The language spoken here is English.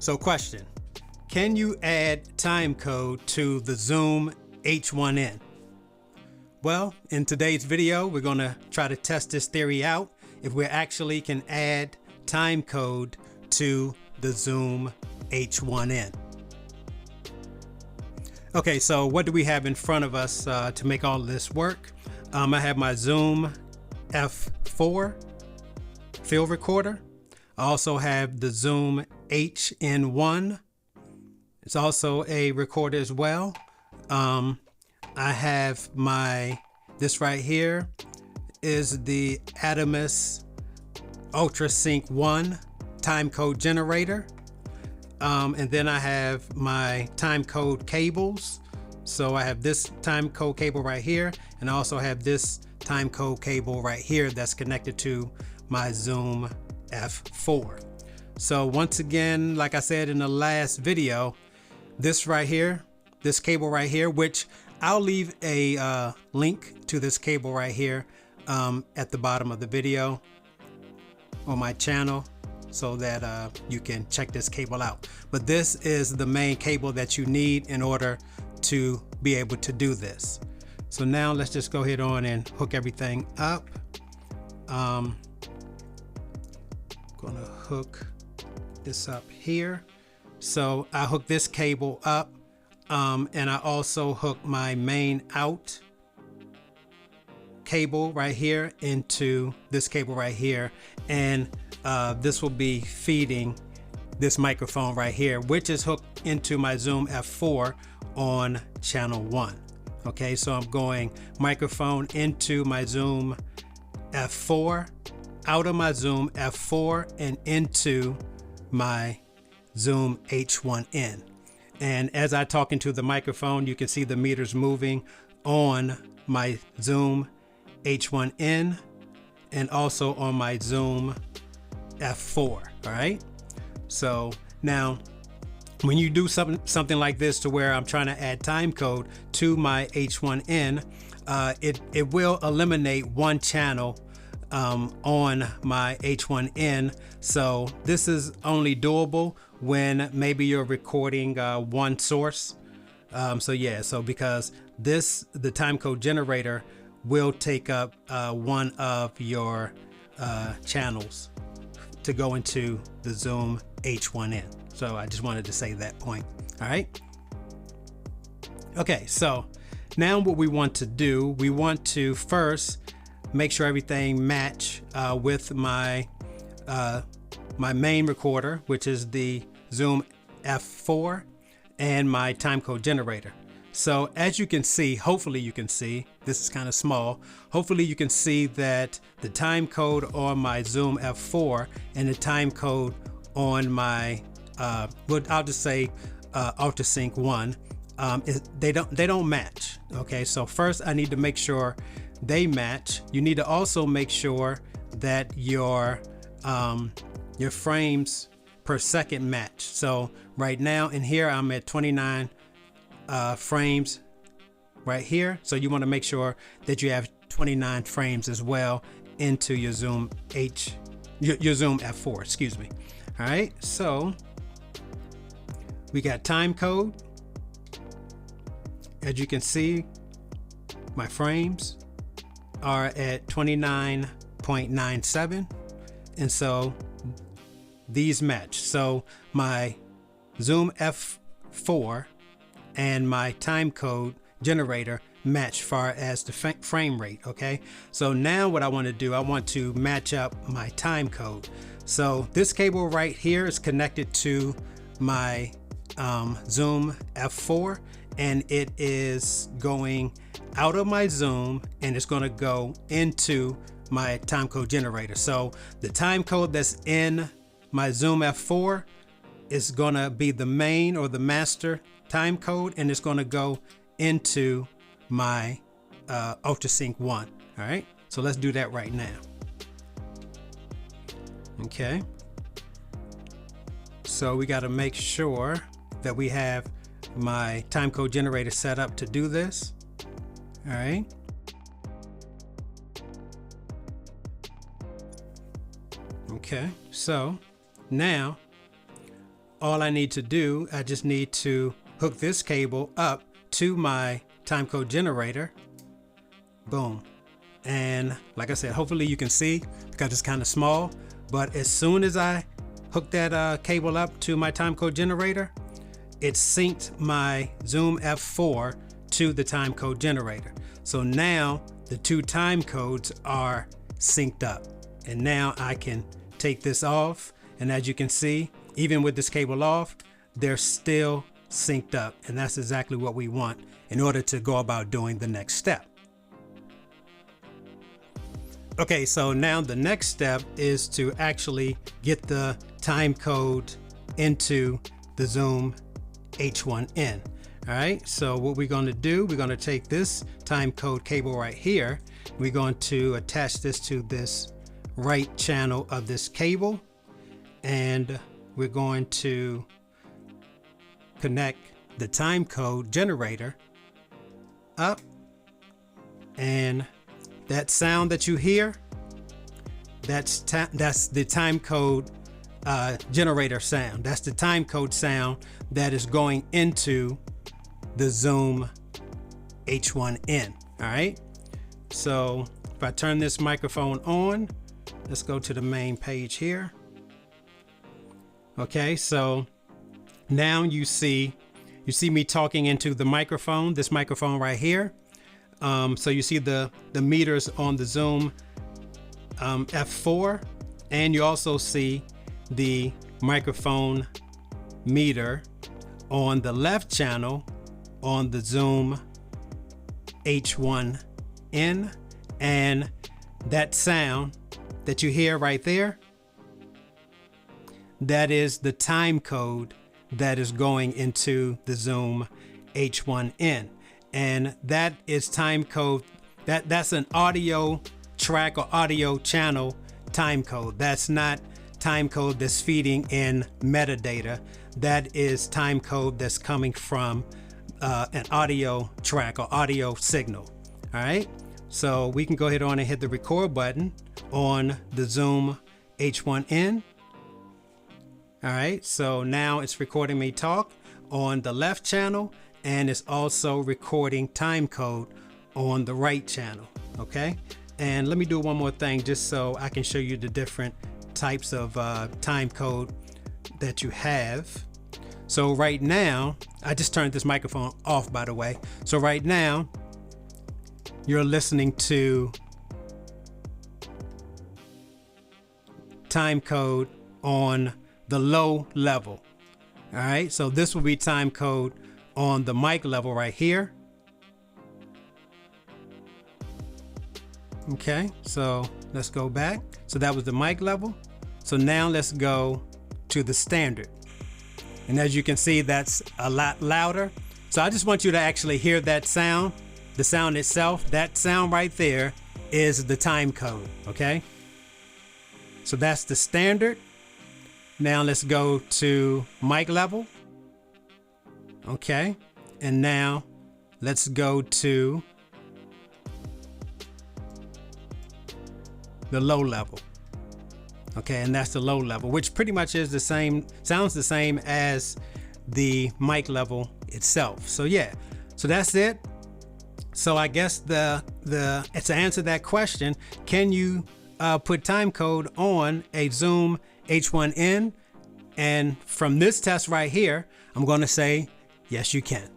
So question, can you add timecode to the ZOOM H1N? Well, in today's video, we're going to try to test this theory out if we actually can add timecode to the ZOOM H1N. Okay, so what do we have in front of us to make all of this work? I have my ZOOM F4 field recorder. I also have the ZOOM H1N. It's also a recorder as well. I have this right here is the Adamus UltraSync 1 timecode generator. And then I have my timecode cables. So I have this timecode cable right here, and I also have this timecode cable right here that's connected to my ZOOM F4. So once again, like I said in the last video, this right here, this cable right here, which I'll leave a link to this cable right here at the bottom of the video on my channel, so that you can check this cable out. But this is the main cable that you need in order to be able to do this. So now let's just go ahead on and hook everything up. Gonna hook this up here. So I hook this cable up, and I also hook my main out cable right here into this cable right here, and this will be feeding this microphone right here, which is hooked into my ZOOM F4 on channel 1. Okay, so I'm going microphone into my ZOOM F4, out of my ZOOM F4 and into my ZOOM H1N. And as I talk into the microphone, you can see the meters moving on my ZOOM H1N and also on my ZOOM F4. All right, so now when you do something like this to where I'm trying to add timecode to my H1N, it will eliminate one channel on my H1N. So this is only doable when maybe you're recording one source. So because the timecode generator will take up one of your channels to go into the ZOOM H1N. So I just wanted to say that point. All right. Okay, so now what we want to do, we want to first make sure everything match with my main recorder, which is the ZOOM F4, and my timecode generator. So as you can see, hopefully you can see, this is kind of small. Hopefully you can see that the timecode on my ZOOM F4 and the timecode on my I'll just say UltraSync 1, they don't match. Okay, so first I need to make sure they match. You need to also make sure that your frames per second match. So right now in here I'm at 29 frames right here. So you want to make sure that you have 29 frames as well into your ZOOM F4, excuse me. All right, so we got timecode. As you can see, my frames are at 29.97, and so these match. So my ZOOM F4 and my timecode generator match far as the frame rate. Okay, so now what I want to do, I want to match up my timecode. So this cable right here is connected to my ZOOM F4, and it is going out of my ZOOM and it's going to go into my timecode generator. So the timecode that's in my ZOOM F4 is going to be the main or the master timecode, and it's going to go into my UltraSync 1. All right, so let's do that right now. Okay, so we got to make sure that we have my timecode generator set up to do this. All right, okay, so now all I need to do, I just need to hook this cable up to my timecode generator. Boom. And like I said, hopefully you can see because it's kind of small, but as soon as I hook that cable up to my timecode generator, it synced my Zoom F4 to the timecode generator. So now the two time codes are synced up, and now I can take this off, and as you can see, even with this cable off, they're still synced up, and that's exactly what we want in order to go about doing the next step. Okay, so now the next step is to actually get the time code into the Zoom H1N. All right, so what we're going to do, we're going to take this time code cable right here. We're going to attach this to this right channel of this cable, and we're going to connect the time code generator up, and that sound that you hear, that's the time code generator sound. That's the time code sound that is going into the Zoom H1N. All right, so if I turn this microphone on, let's go to the main page here. Okay, so now you see me talking into the microphone, this microphone right here. So you see the meters on the Zoom F4, and you also see the microphone meter on the left channel on the Zoom H1N, and that sound that you hear right there, that is the time code that is going into the Zoom H1N. And that is time code, that's an audio track or audio channel time code. That's not time code that's feeding in metadata. That is time code that's coming from an audio track or audio signal. All right, so we can go ahead on and hit the record button on the Zoom H1N. All right, so now it's recording me talk on the left channel, and it's also recording time code on the right channel. Okay, and let me do one more thing just so I can show you the different types of time code that you have. So right now, I just turned this microphone off, by the way. So right now, you're listening to time code on the low level. All right, so this will be time code on the mic level right here. Okay, so let's go back. So that was the mic level. So now let's go to the standard. And as you can see, that's a lot louder. So I just want you to actually hear that sound, the sound itself. That sound right there is the time code, okay? So that's the standard. Now let's go to mic level. Okay, and now let's go to the low level. Okay, and that's the low level, which pretty much is the same, sounds the same as the mic level itself. So yeah, so that's it. So I guess to answer that question, can you put time code on a Zoom H1N? And from this test right here, I'm going to say, yes, you can.